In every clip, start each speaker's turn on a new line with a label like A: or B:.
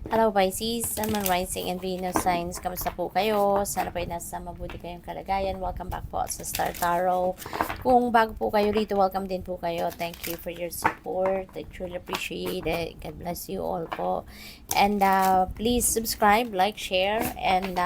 A: Hello Pisces, Sun, Moon, Rising, and Venus signs. Kamusta po kayo? Sana po ay nasa mabuti kayong kalagayan. Welcome back po sa Star Tarot. Kung bago po kayo rito, welcome din po kayo. Thank you for your support. I truly appreciate it. God bless you all po. And please subscribe, like, share, and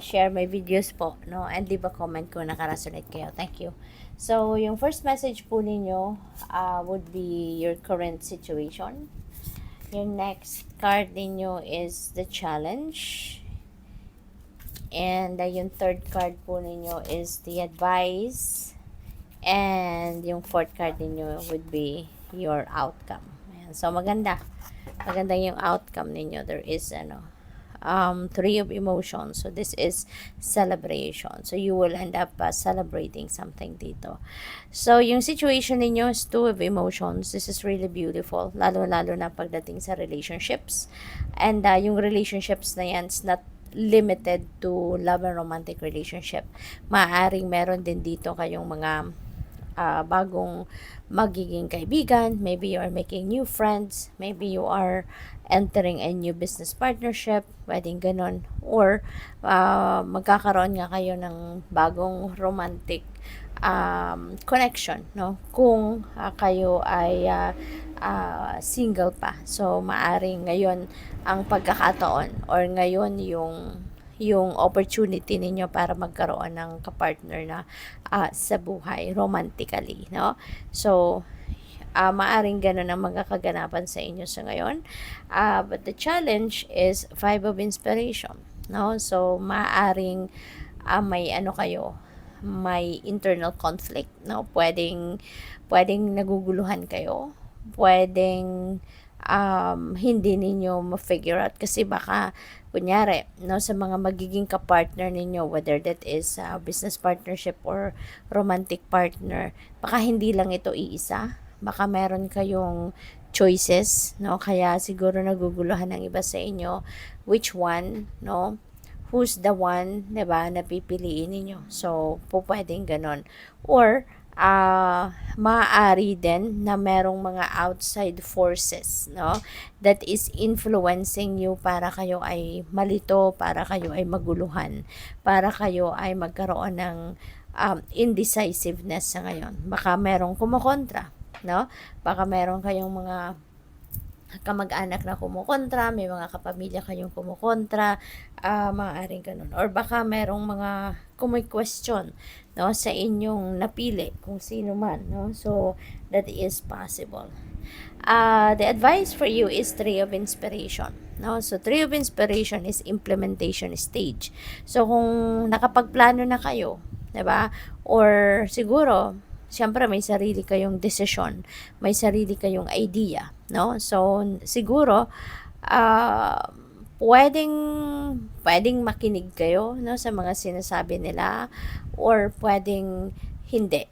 A: share my videos po. No? And leave a comment kung nakaresonate kayo. Thank you. So, yung first message po ninyo would be your current situation. Your next card ninyo is the challenge. And yung third card po ninyo is the advice. And yung fourth card ninyo would be your outcome. Ayan. So, maganda. Maganda yung outcome ninyo. There is, three of emotions. So, this is celebration. So, you will end up celebrating something dito. So, yung situation ninyo is two of emotions. This is really beautiful. Lalo-lalo na pagdating sa relationships. And yung relationships na yan is not limited to love and romantic relationship. Maaaring meron din dito kayong mga bagong magiging kaibigan. Maybe you are making new friends. Maybe you are entering a new business partnership. Pwedeng ganun. Or magkakaroon nga kayo ng bagong romantic connection, no? Kung kayo ay single pa. So, maaring ngayon ang pagkakataon or ngayon yung opportunity ninyo para magkaroon ng kapartner na sa buhay romantically, no? So, maaring ganun ang magkakaganapan sa inyo sa ngayon. But the challenge is 5 of inspiration, no? So, maaring may may internal conflict, no? Pwedeng naguguluhan kayo, pwedeng hindi ninyo ma-figure out kasi baka kunyari, no, sa mga magiging kapartner ninyo, whether that is business partnership or romantic partner, baka hindi lang ito iisa, baka meron kayong choices, no, kaya siguro naguguluhan ng iba sa inyo which one, no, who's the one, 'di ba, na pipiliin ninyo. So, pwedeng ganon. Or maaari din na merong mga outside forces, no, that is influencing you para kayo ay malito, para kayo ay maguluhan, para kayo ay magkaroon ng indecisiveness sa ngayon. Baka merong kumukontra, no? Baka meron kayong mga kamag-anak na kumukontra, may mga kapamilya kayong kumukontra, maaaring ganun. Or baka merong mga question, no, sa inyong napili, kung sino man, no? So, that is possible. The advice for you is 3 of inspiration, no? So, 3 of inspiration is implementation stage. So, kung nakapagplano na kayo, 'di ba? Or siguro siyempre may sarili kayong desisyon, may sarili kayong idea, no? So, siguro, pwedeng makinig kayo, no, sa mga sinasabi nila, or pwedeng hindi,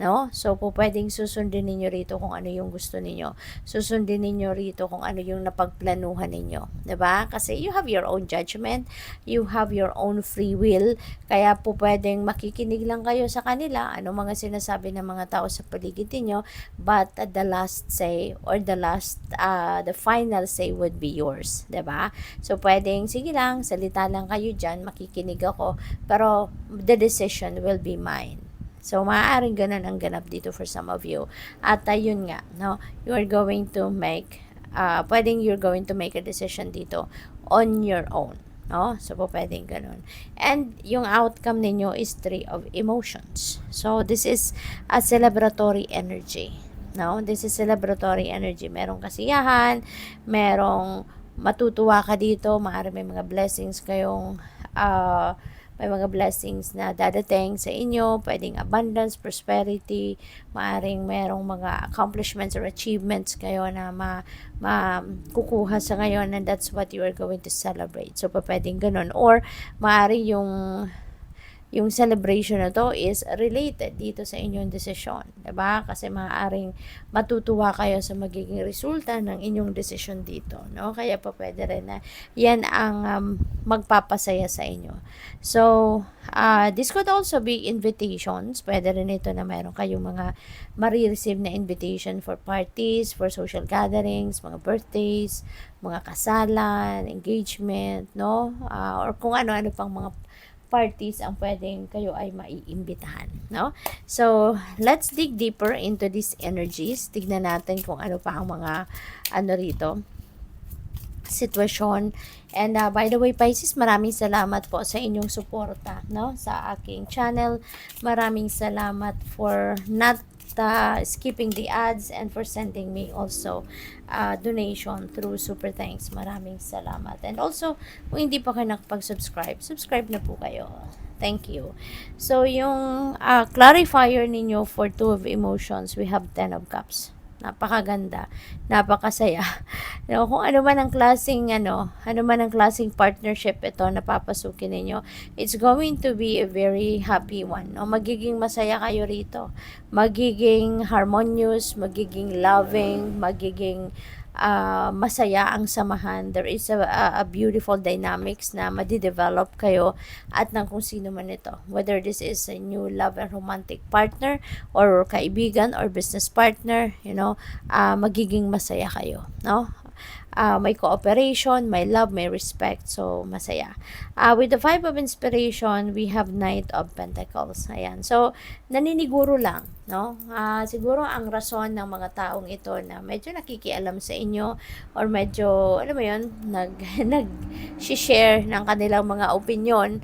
A: no? So, pwedeng susundin ninyo rito kung ano yung gusto ninyo. Susundin ninyo rito kung ano yung napagplanuhan ninyo. 'Di ba? Kasi you have your own judgment, you have your own free will, kaya pwedeng makikinig lang kayo sa kanila, ano mga sinasabi ng mga tao sa paligid niyo, but the last say or the final say would be yours. 'Di ba? So, pwedeng, sige lang, salita lang kayo dyan, makikinig ako, pero the decision will be mine. So, maaaring ganun ang ganap dito for some of you. At yun nga, no, you're going to make a decision dito on your own. No? So, pwedeng ganun. And yung outcome ninyo is 3 of emotions. So, this is a celebratory energy. No? This is celebratory energy. Merong kasiyahan, merong matutuwa ka dito, maaaring may mga blessings kayong may mga blessings na dadating sa inyo, pwedeng abundance, prosperity, maaring merong mga accomplishments or achievements kayo na kukuha sa ngayon, and that's what you are going to celebrate. So, pwedeng ganun. Or, maaari yung celebration na to is related dito sa inyong desisyon, 'di ba? Kasi maaaring matutuwa kayo sa magiging resulta ng inyong desisyon dito, no? Kaya pa pwede rin na yan ang magpapasaya sa inyo. So, this could also be invitations. Pwede rin ito na meron kayong mga marireceive na invitation for parties, for social gatherings, mga birthdays, mga kasalan, engagement, no? Or kung ano-ano pang mga parties ang pwedeng kayo ay maiimbitahan, no? So, let's dig deeper into these energies. Tignan natin kung ano pa ang mga ano rito, sitwasyon. And by the way, Pisces, maraming salamat po sa inyong suporta, no, sa aking channel. Maraming salamat for not skipping the ads and for sending me also donation through super thanks. Maraming salamat. And also, kung hindi pa kayo nakapag-subscribe, subscribe na po kayo. Thank you. So, yung clarifier ninyo for two of emotions, we have 10 of cups. Napakaganda, napakasaya. You know, kung ano man ang klaseng partnership ito na papasukin ninyo, it's going to be a very happy one. No? Magiging masaya kayo rito. Magiging harmonious, magiging loving, magiging masaya ang samahan. There is a beautiful dynamics na madidevelop kayo at ng kung sino man ito. Whether this is a new love and romantic partner or kaibigan or business partner, you know, magiging masaya kayo, no? May cooperation, may love, may respect. So, masaya. With the Five of Inspiration, we have Knight of Pentacles. Ayan. So, naniniguro lang, no? Siguro ang rason ng mga taong ito na medyo nakikialam sa inyo or medyo, alam mo yun, nag-share ng kanilang mga opinion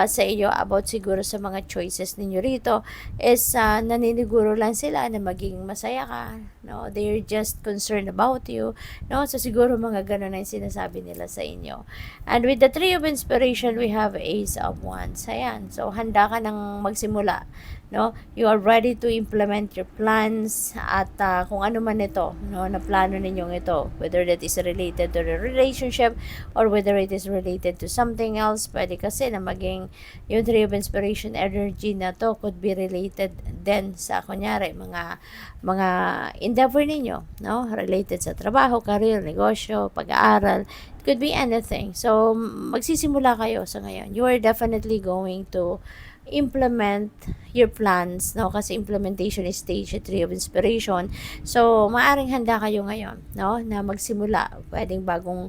A: sa inyo about siguro sa mga choices ninyo rito is naniniguro lang sila na maging masaya ka, no? They're just concerned about you, no? So, siguro mga ganun na yung sinasabi nila sa inyo. And with the Three of Inspiration, we have Ace of Wands. Ayan. So, handa ka nang magsimula, no? You are ready to implement your plans at kung ano man ito, no, na plano ninyong ito, whether that is related to the relationship or whether it is related to something else. Pwede kasi na maging yung Three of Inspiration energy na to could be related then sa kunyari mga endeavor ninyo, no, related sa trabaho, career, negosyo, pag-aaral. It could be anything. So magsisimula kayo sa ngayon. You are definitely going to implement your plans, no? Kasi implementation is stage 3 of Inspiration. So, maaring handa kayo ngayon, no? Na magsimula. Pwedeng bagong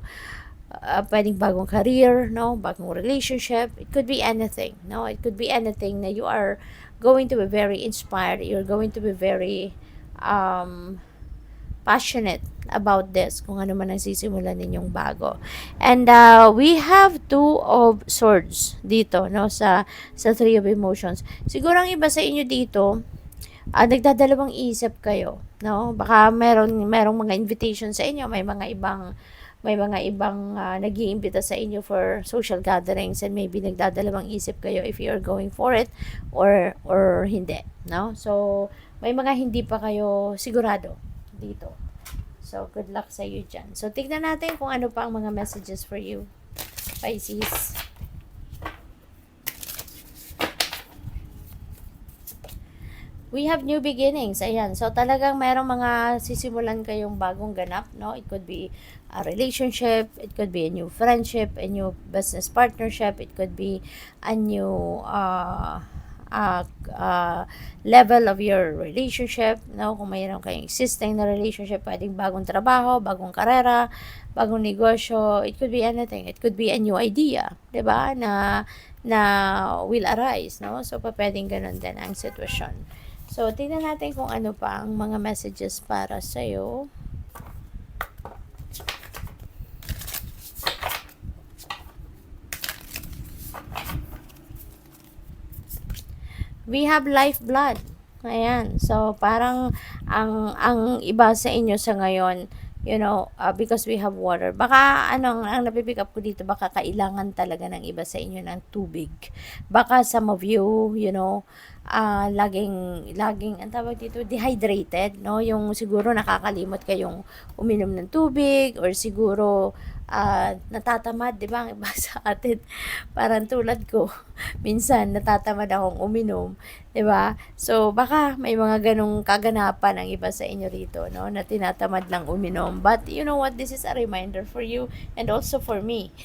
A: career, no? Bagong relationship. It could be anything, no? It could be anything na you are going to be very inspired. You're going to be very passionate about this, kung ano man ang sisimulan ninyong bago. And we have Two of Swords dito, no, sa Three of Emotions. Siguro ang iba sa inyo dito, nagdadalawang isip kayo, no? Baka merong mga invitation sa inyo, may mga ibang nag-iimbita sa inyo for social gatherings and maybe nagdadalawang isip kayo if you are going for it or hindi, no? So, may mga hindi pa kayo sigurado dito. So, good luck sa iyo dyan. So, tignan natin kung ano pa ang mga messages for you, Pisces. We have new beginnings. Ayan. So, talagang mayroong mga sisimulan kayong bagong ganap, no? It could be a relationship, it could be a new friendship, a new business partnership, it could be a new level of your relationship, no? Kung mayroon kayong existing na relationship, pwedeng bagong trabaho, bagong karera, bagong negosyo, it could be anything. It could be a new idea, 'di ba? Na will arise, no? So pwedeng ganun din ang sitwasyon. So tingnan natin kung ano pa ang mga messages para sa iyo. We have lifeblood. Ayan. So, parang ang iba sa inyo sa ngayon, you know, because we have water. Baka, ang napipick up ko dito, baka kailangan talaga ng iba sa inyo ng tubig. Baka some of you, you know, laging, ang tawag dito, dehydrated, no? Yung siguro nakakalimot kayong uminom ng tubig or siguro, natatamad, di ba? Ang iba sa atin, parang tulad ko, minsan natatamad akong uminom, di ba? So, baka may mga ganong kaganapan ang iba sa inyo rito, no? Na tinatamad lang uminom. But, you know what? This is a reminder for you and also for me.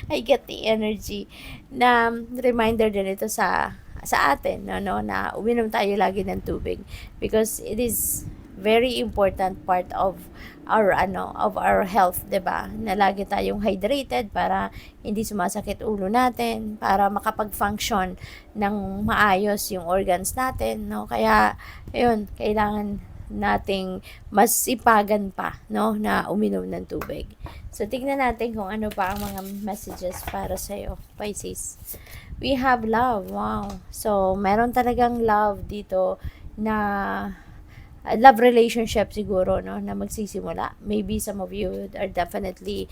A: I get the energy na reminder din ito sa atin, no, na uminom tayo lagi ng tubig because it is very important part of our health, 'di ba? Na lagi tayong hydrated para hindi sumasakit ulo natin, para makapag-function ng maayos yung organs natin, no? Kaya ayun, kailangan nating mas sipagan pa, no, na uminom ng tubig. So tingnan natin kung ano pa ang mga messages para sa iyo, Pisces. We have love. Wow. So meron talagang love dito na love relationship siguro, no, na magsisimula. Maybe some of you are definitely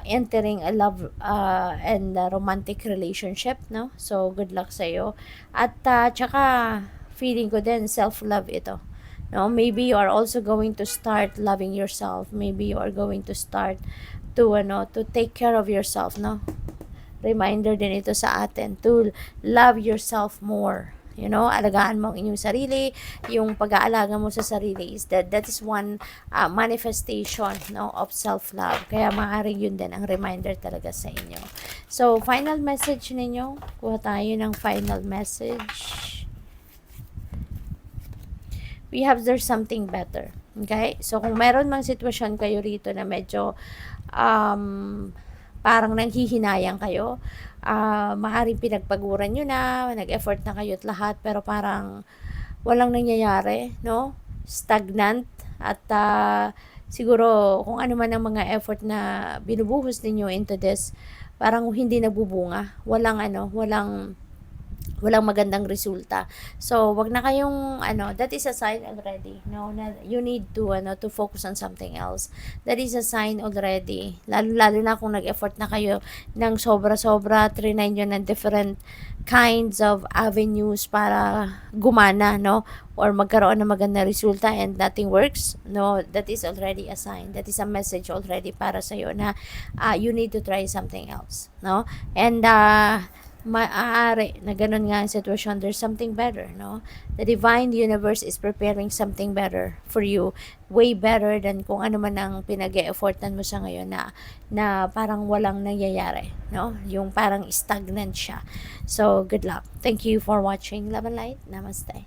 A: entering a love and a romantic relationship, no? So good luck sa iyo. At tsaka feeling ko din self-love ito. No, maybe you are also going to start loving yourself. Maybe you are going to start to take care of yourself, no? Reminder din ito sa atin to love yourself more. You know, alagaan mo ang inyong sarili. Yung pag-aalaga mo sa sarili is that is one manifestation, no, of self-love. Kaya maaaring yun din ang reminder talaga sa inyo. So, final message ninyo. Kuha tayo ng final message. We have there's something better. Okay? So, kung meron mang sitwasyon kayo rito na medyo parang nanghihinayang kayo, maaaring pinagpaguran nyo na, nag-effort na kayo at lahat, pero parang walang nangyayari, no? Stagnant, at siguro kung ano man ang mga effort na binubuhos ninyo into this, parang hindi nagbubunga, walang magandang resulta. So, wag na kayong that is a sign already, no, na you need to focus on something else. That is a sign already. Lalo na kung nag-effort na kayo ng sobra-sobra, trinay nyo ng different kinds of avenues para gumana, no, or magkaroon ng magandang resulta and nothing works, no, that is already a sign. That is a message already para sa iyo na you need to try something else, no? And maaari na ganun nga ang sitwasyon, there's something better, no? The divine universe is preparing something better for you, way better than kung ano man ang pinag-e-effortan mo sa ngayon na parang walang nangyayari, no? Yung parang stagnant siya. So, good luck. Thank you for watching. Love and light. Namaste.